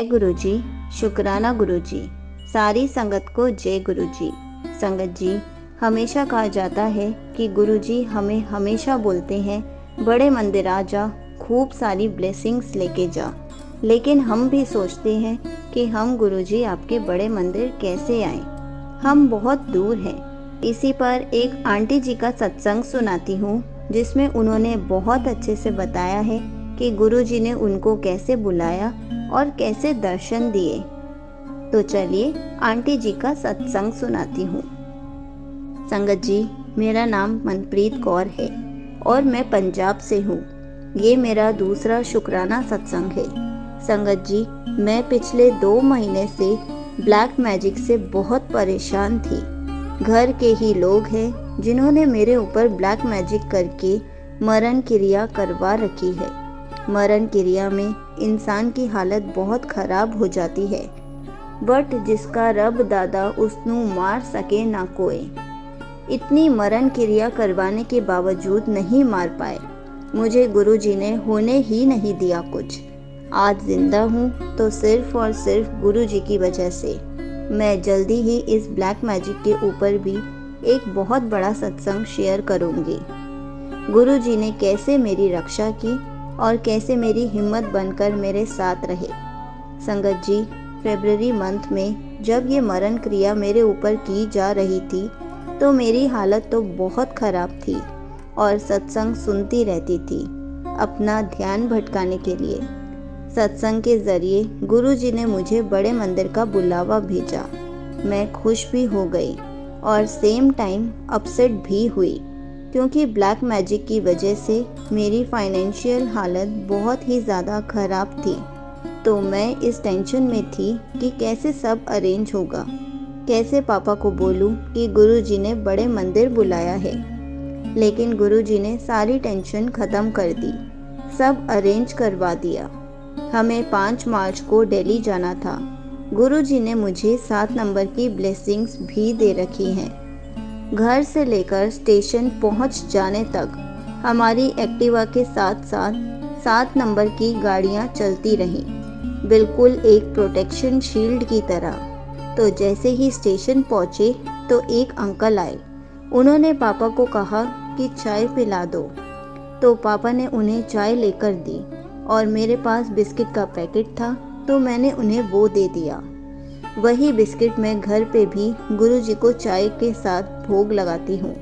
जय गुरुजी। शुक्राना गुरुजी। सारी संगत को जय गुरुजी। संगत जी, हमेशा कहा जाता है कि गुरुजी हमें हमेशा बोलते हैं बड़े मंदिर आ जा, खूब सारी ब्लेसिंग्स लेके जा। लेकिन हम भी सोचते हैं कि हम गुरुजी आपके बड़े मंदिर कैसे आए, हम बहुत दूर हैं। इसी पर एक आंटी जी का सत्संग सुनाती हूँ जिसमें उन्होंने बहुत अच्छे से बताया है कि गुरुजी ने उनको कैसे बुलाया और कैसे दर्शन दिए। तो चलिए आंटी जी का सत्संग सुनाती हूँ। संगत जी, मेरा नाम मनप्रीत कौर है और मैं पंजाब से हूँ। ये मेरा दूसरा शुक्राना सत्संग है। संगत जी, मैं पिछले 2 महीने से ब्लैक मैजिक से बहुत परेशान थी। घर के ही लोग हैं जिन्होंने मेरे ऊपर ब्लैक मैजिक करके मरण क्रिया करवा रखी है। मरण क्रिया में इंसान की हालत बहुत खराब हो जाती है, बट जिसका रब दादा उसनू मार सके ना कोई। इतनी मरण क्रिया करवाने के बावजूद नहीं मार पाए। मुझे गुरुजी ने होने ही नहीं दिया कुछ। आज जिंदा हूँ तो सिर्फ और सिर्फ गुरुजी की वजह से। मैं जल्दी ही इस ब्लैक मैजिक के ऊपर भी एक बहुत बड़ा सत्संग शेयर करूँगी। गुरुजी ने कैसे मेरी रक्षा की और कैसे मेरी हिम्मत बनकर मेरे साथ रहे। संगत जी, फरवरी मंथ में जब ये मरण क्रिया मेरे ऊपर की जा रही थी तो मेरी हालत तो बहुत ख़राब थी और सत्संग सुनती रहती थी अपना ध्यान भटकाने के लिए। सत्संग के ज़रिए गुरुजी ने मुझे बड़े मंदिर का बुलावा भेजा। मैं खुश भी हो गई और सेम टाइम अपसेट भी हुई, क्योंकि ब्लैक मैजिक की वजह से मेरी फाइनेंशियल हालत बहुत ही ज़्यादा ख़राब थी। तो मैं इस टेंशन में थी कि कैसे सब अरेंज होगा, कैसे पापा को बोलूं कि गुरुजी ने बड़े मंदिर बुलाया है। लेकिन गुरुजी ने सारी टेंशन ख़त्म कर दी, सब अरेंज करवा दिया। हमें 5 मार्च को दिल्ली जाना था। गुरुजी ने मुझे 7 नंबर की ब्लेसिंग्स भी दे रखी हैं। घर से लेकर स्टेशन पहुंच जाने तक हमारी एक्टिवा के साथ साथ 7 नंबर की गाड़ियां चलती रहीं, बिल्कुल एक प्रोटेक्शन शील्ड की तरह। तो जैसे ही स्टेशन पहुंचे तो एक अंकल आए। उन्होंने पापा को कहा कि चाय पिला दो। तो पापा ने उन्हें चाय लेकर दी और मेरे पास बिस्किट का पैकेट था तो मैंने उन्हें वो दे दिया। वही बिस्किट मैं घर पे भी गुरुजी को चाय के साथ भोग लगाती हूँ।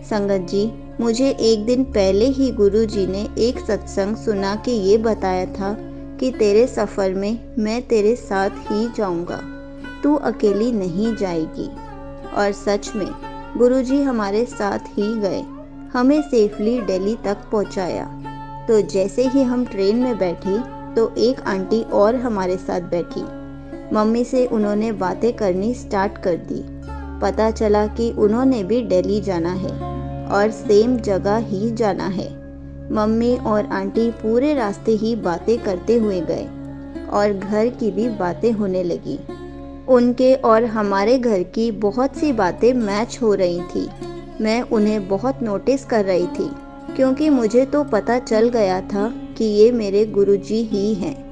संगत जी, मुझे एक दिन पहले ही गुरुजी ने एक सत्संग सुना के ये बताया था कि तेरे सफ़र में मैं तेरे साथ ही जाऊँगा, तू अकेली नहीं जाएगी। और सच में गुरुजी हमारे साथ ही गए, हमें सेफली दिल्ली तक पहुँचाया। तो जैसे ही हम ट्रेन में बैठे तो एक आंटी और हमारे साथ बैठी। मम्मी से उन्होंने बातें करनी स्टार्ट कर दी। पता चला कि उन्होंने भी दिल्ली जाना है और सेम जगह ही जाना है। मम्मी और आंटी पूरे रास्ते ही बातें करते हुए गए और घर की भी बातें होने लगी। उनके और हमारे घर की बहुत सी बातें मैच हो रही थी। मैं उन्हें बहुत नोटिस कर रही थी, क्योंकि मुझे तो पता चल गया था कि ये मेरे गुरुजी ही हैं।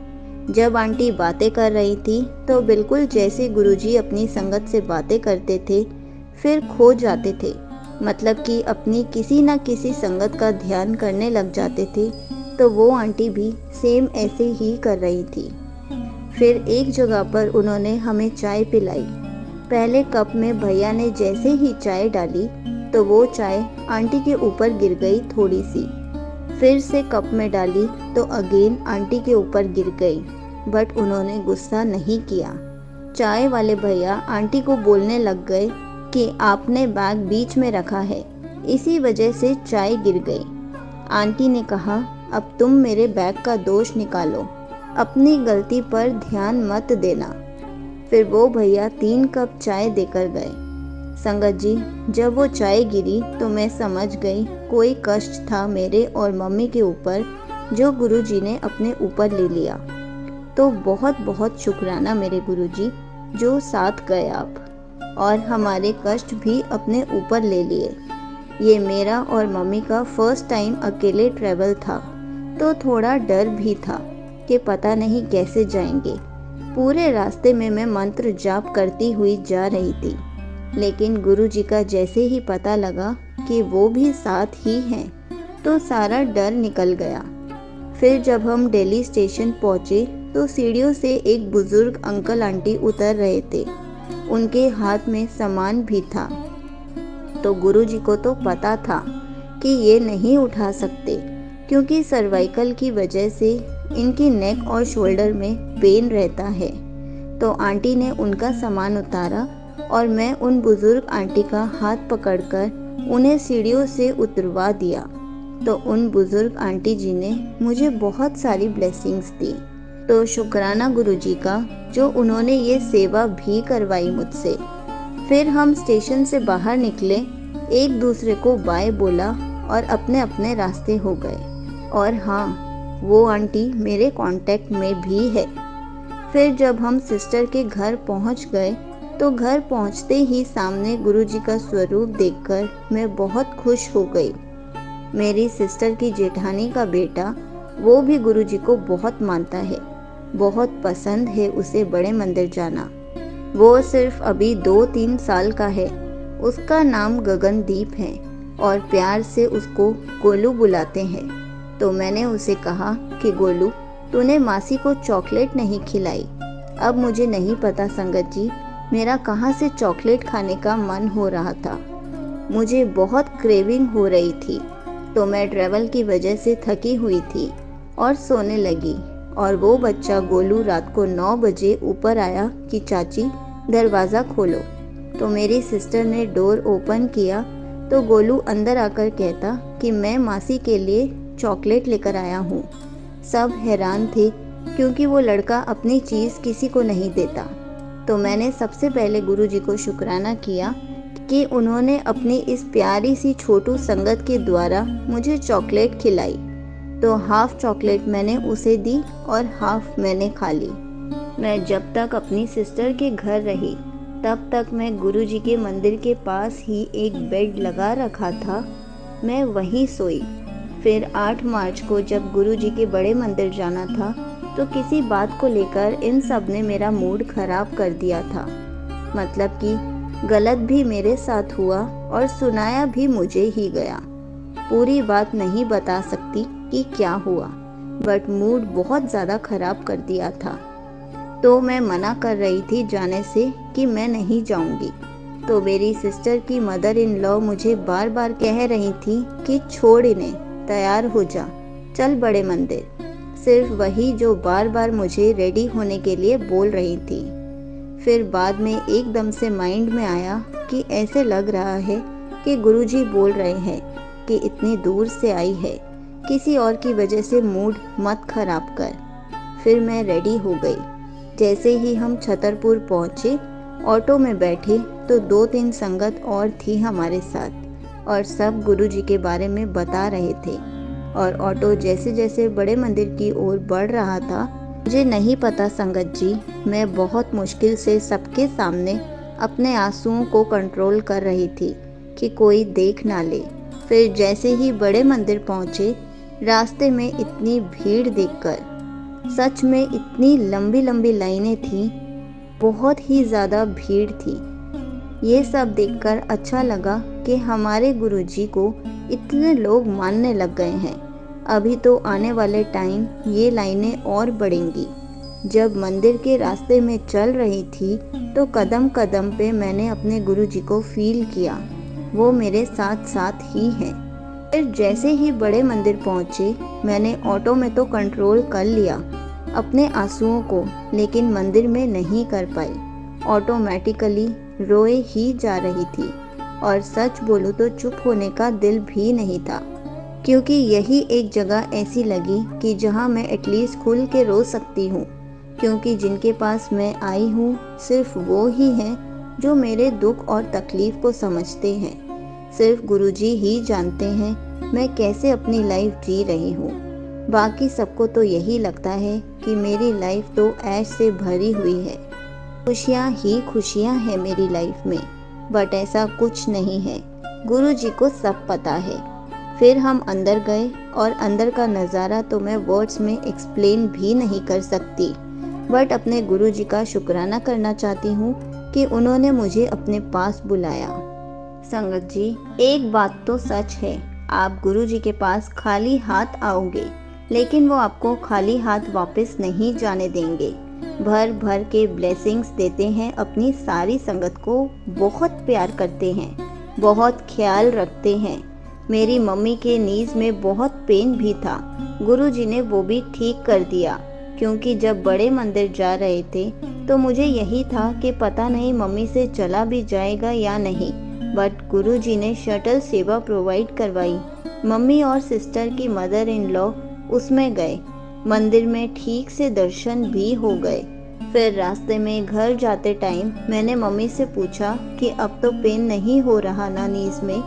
जब आंटी बातें कर रही थी तो बिल्कुल जैसे गुरुजी अपनी संगत से बातें करते थे फिर खो जाते थे, मतलब कि अपनी किसी न किसी संगत का ध्यान करने लग जाते थे। तो वो आंटी भी सेम ऐसे ही कर रही थी। फिर एक जगह पर उन्होंने हमें चाय पिलाई। पहले कप में भैया ने जैसे ही चाय डाली तो वो चाय आंटी के ऊपर गिर गई थोड़ी सी। फिर से कप में डाली तो अगेन आंटी के ऊपर गिर गई, बट उन्होंने गुस्सा नहीं किया। चाय वाले भैया आंटी को बोलने लग गए कि आपने बैग बीच में रखा है, इसी वजह से चाय गिर गई। आंटी ने कहा, अब तुम मेरे बैग का दोष निकालो, अपनी गलती पर ध्यान मत देना। फिर वो भैया 3 कप चाय देकर गए। संगत जी, जब वो चाय गिरी तो मैं समझ गई कोई कष्ट था मेरे और मम्मी के ऊपर जो गुरुजी ने अपने ऊपर ले लिया। तो बहुत बहुत शुक्राना मेरे गुरुजी जो साथ गए आप और हमारे कष्ट भी अपने ऊपर ले लिए। ये मेरा और मम्मी का फर्स्ट टाइम अकेले ट्रैवल था, तो थोड़ा डर भी था कि पता नहीं कैसे जाएंगे, पूरे रास्ते में मैं मंत्र जाप करती हुई जा रही थी, लेकिन गुरुजी का जैसे ही पता लगा कि वो भी साथ ही हैं, तो सारा डर निकल गया। फिर जब हम दिल्ली स्टेशन पहुंचे तो सीढ़ियों से एक बुजुर्ग अंकल आंटी उतर रहे थे। उनके हाथ में सामान भी था। तो गुरुजी को तो पता था कि ये नहीं उठा सकते, क्योंकि सर्वाइकल की वजह से इनकी नेक और शोल्डर में पेन रहता है। तो आंटी ने उनका सामान उतारा और मैं उन बुजुर्ग आंटी का हाथ पकड़कर उन्हें सीढ़ियों से उतरवा दिया। तो उन बुजुर्ग आंटी जी ने मुझे बहुत सारी ब्लेसिंग्स दी। तो शुक्राना गुरुजी का, जो उन्होंने ये सेवा भी करवाई मुझसे। फिर हम स्टेशन से बाहर निकले, एक दूसरे को बाय बोला और अपने अपने रास्ते हो गए। और हाँ, वो आंटी मेरे कांटेक्ट में भी है। फिर जब हम सिस्टर के घर पहुंच गए तो घर पहुंचते ही सामने गुरुजी का स्वरूप देखकर मैं बहुत खुश हो गई। मेरी सिस्टर की जेठानी का बेटा, वो भी गुरुजी को बहुत मानता है। बहुत पसंद है उसे बड़े मंदिर जाना। वो सिर्फ अभी 2-3 साल का है। उसका नाम गगनदीप है और प्यार से उसको गोलू बुलाते हैं। तो मैंने उसे कहा कि गोलू, तूने मासी को चॉकलेट नहीं खिलाई। अब मुझे नहीं पता संगत जी, मेरा कहाँ से चॉकलेट खाने का मन हो रहा था। मुझे बहुत क्रेविंग हो रही थी। तो मैं ट्रैवल की वजह से थकी हुई थी और सोने लगी। और वो बच्चा गोलू रात को 9 बजे ऊपर आया कि चाची दरवाज़ा खोलो। तो मेरी सिस्टर ने डोर ओपन किया तो गोलू अंदर आकर कहता कि मैं मासी के लिए चॉकलेट लेकर आया हूँ। सब हैरान थे, क्योंकि वो लड़का अपनी चीज़ किसी को नहीं देता। तो मैंने सबसे पहले गुरुजी को शुक्राना किया कि उन्होंने अपनी इस प्यारी सी छोटू संगत के द्वारा मुझे चॉकलेट खिलाई। तो हाफ चॉकलेट मैंने उसे दी और हाफ मैंने खा ली। मैं जब तक अपनी सिस्टर के घर रही तब तक मैं गुरुजी के मंदिर के पास ही एक बेड लगा रखा था, मैं वहीं सोई। फिर 8 मार्च को जब गुरुजी के बड़े मंदिर जाना था तो किसी बात को लेकर इन सब ने मेरा मूड खराब कर दिया था। मतलब कि गलत भी मेरे साथ हुआ और सुनाया भी मुझे ही गया। पूरी बात नहीं बता सकती कि क्या हुआ, बट मूड बहुत ज़्यादा खराब कर दिया था। तो मैं मना कर रही थी जाने से कि मैं नहीं जाऊंगी। तो मेरी सिस्टर की मदर इन लॉ मुझे बार बार कह रही थी कि छोड़ इन्हें, तैयार हो जा, चल बड़े मंदिर। सिर्फ वही जो बार बार मुझे रेडी होने के लिए बोल रही थी। फिर बाद में एकदम से माइंड में आया कि ऐसे लग रहा है कि गुरुजी बोल रहे हैं कि इतनी दूर से आई है, किसी और की वजह से मूड मत खराब कर। फिर मैं रेडी हो गई। जैसे ही हम छतरपुर पहुँचे, ऑटो में बैठे तो 2-3 संगत और थी हमारे साथ और सब गुरुजी के बारे में बता रहे थे। और ऑटो जैसे जैसे बड़े मंदिर की ओर बढ़ रहा था, मुझे नहीं पता संगत जी, मैं बहुत मुश्किल से सबके सामने अपने आंसुओं को कंट्रोल कर रही थी कि कोई देख ना ले। फिर जैसे ही बड़े मंदिर पहुँचे, रास्ते में इतनी भीड़ देखकर, सच में इतनी लंबी लंबी लाइनें थीं, बहुत ही ज़्यादा भीड़ थी। ये सब देखकर अच्छा लगा कि हमारे गुरुजी को इतने लोग मानने लग गए हैं। अभी तो आने वाले टाइम ये लाइनें और बढ़ेंगी। जब मंदिर के रास्ते में चल रही थी तो कदम कदम पे मैंने अपने गुरुजी को फील किया, वो मेरे साथ साथ ही हैं। फिर जैसे ही बड़े मंदिर पहुँचे, मैंने ऑटो में तो कंट्रोल कर लिया अपने आंसुओं को, लेकिन मंदिर में नहीं कर पाई। ऑटोमेटिकली रोए ही जा रही थी और सच बोलूँ तो चुप होने का दिल भी नहीं था, क्योंकि यही एक जगह ऐसी लगी कि जहाँ मैं एटलीस्ट खुल के रो सकती हूँ, क्योंकि जिनके पास मैं आई हूँ सिर्फ वो ही हैं जो मेरे दुख और तकलीफ को समझते हैं। सिर्फ गुरुजी ही जानते हैं मैं कैसे अपनी लाइफ जी रही हूँ। बाकी सबको तो यही लगता है कि मेरी लाइफ तो ऐश से भरी हुई है, खुशियाँ ही खुशियाँ हैं मेरी लाइफ में, बट ऐसा कुछ नहीं है। गुरुजी को सब पता है। फिर हम अंदर गए और अंदर का नज़ारा तो मैं वर्ड्स में एक्सप्लेन भी नहीं कर सकती। बट अपने गुरुजी का शुक्राना करना चाहती हूँ कि उन्होंने मुझे अपने पास बुलाया। संगत जी, एक बात तो सच है, आप गुरुजी के पास खाली हाथ आओगे, लेकिन वो आपको खाली हाथ वापस नहीं जाने देंगे। भर भर के ब्लेसिंग्स देते हैं, अपनी सारी संगत को बहुत प्यार करते हैं, बहुत ख्याल रखते हैं। मेरी मम्मी के नीज में बहुत पेन भी था, गुरुजी ने वो भी ठीक कर दिया, क्योंकि जब बड़े मंदिर जा रहे थे तो मुझे यही था कि पता नहीं मम्मी से चला भी जाएगा या नहीं, बट गुरुजी ने शटल सेवा प्रोवाइड करवाई। मम्मी और सिस्टर की मदर इन लॉ उसमें गए, मंदिर में ठीक से दर्शन भी हो गए। फिर रास्ते में घर जाते टाइम मैंने मम्मी से पूछा कि अब तो पेन नहीं हो रहा ना नीज में,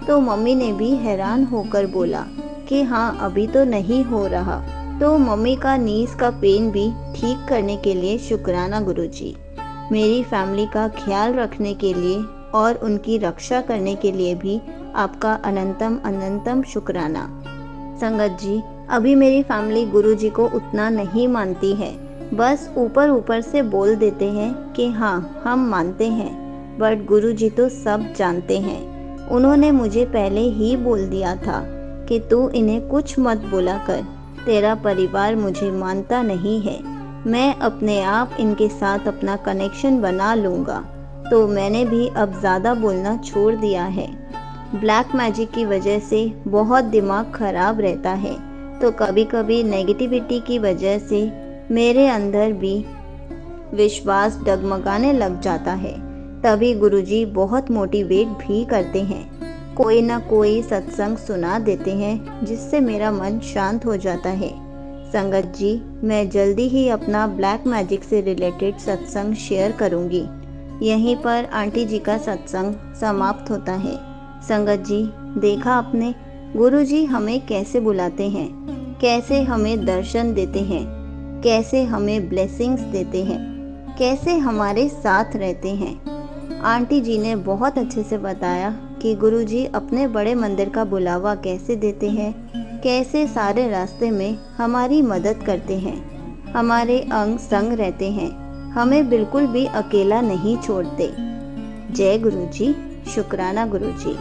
तो मम्मी ने भी हैरान होकर बोला कि हाँ अभी तो नहीं हो रहा। तो मम्मी का नीज का पेन भी ठीक करने के लिए शुक्राना गुरुजी। मेरी फैमिली का ख्याल रखने के लिए और उनकी रक्षा करने के लिए भी आपका अनंतम अनंतम शुक्राना। संगत जी, अभी मेरी फैमिली गुरुजी को उतना नहीं मानती है, बस ऊपर ऊपर से बोल देते हैं कि हाँ हम मानते हैं, बट गुरुजी तो सब जानते हैं। उन्होंने मुझे पहले ही बोल दिया था कि तू इन्हें कुछ मत बोला कर, तेरा परिवार मुझे मानता नहीं है, मैं अपने आप इनके साथ अपना कनेक्शन बना लूँगा। तो मैंने भी अब ज़्यादा बोलना छोड़ दिया है। ब्लैक मैजिक की वजह से बहुत दिमाग खराब रहता है, तो कभी कभी नेगेटिविटी की वजह से मेरे अंदर भी विश्वास डगमगाने लग जाता है। तभी गुरुजी बहुत मोटिवेट भी करते हैं, कोई ना कोई सत्संग सुना देते हैं जिससे मेरा मन शांत हो जाता है। संगत जी, मैं जल्दी ही अपना ब्लैक मैजिक से रिलेटेड सत्संग शेयर करूंगी। यहीं पर आंटी जी का सत्संग समाप्त होता है। संगत जी, देखा आपने, गुरुजी हमें कैसे बुलाते हैं, कैसे हमें दर्शन देते हैं, कैसे हमें ब्लेसिंग्स देते हैं, कैसे हमारे साथ रहते हैं। आंटी जी ने बहुत अच्छे से बताया कि गुरुजी अपने बड़े मंदिर का बुलावा कैसे देते हैं, कैसे सारे रास्ते में हमारी मदद करते हैं, हमारे अंग संग रहते हैं, हमें बिल्कुल भी अकेला नहीं छोड़ते। जय गुरुजी, शुक्राना गुरुजी।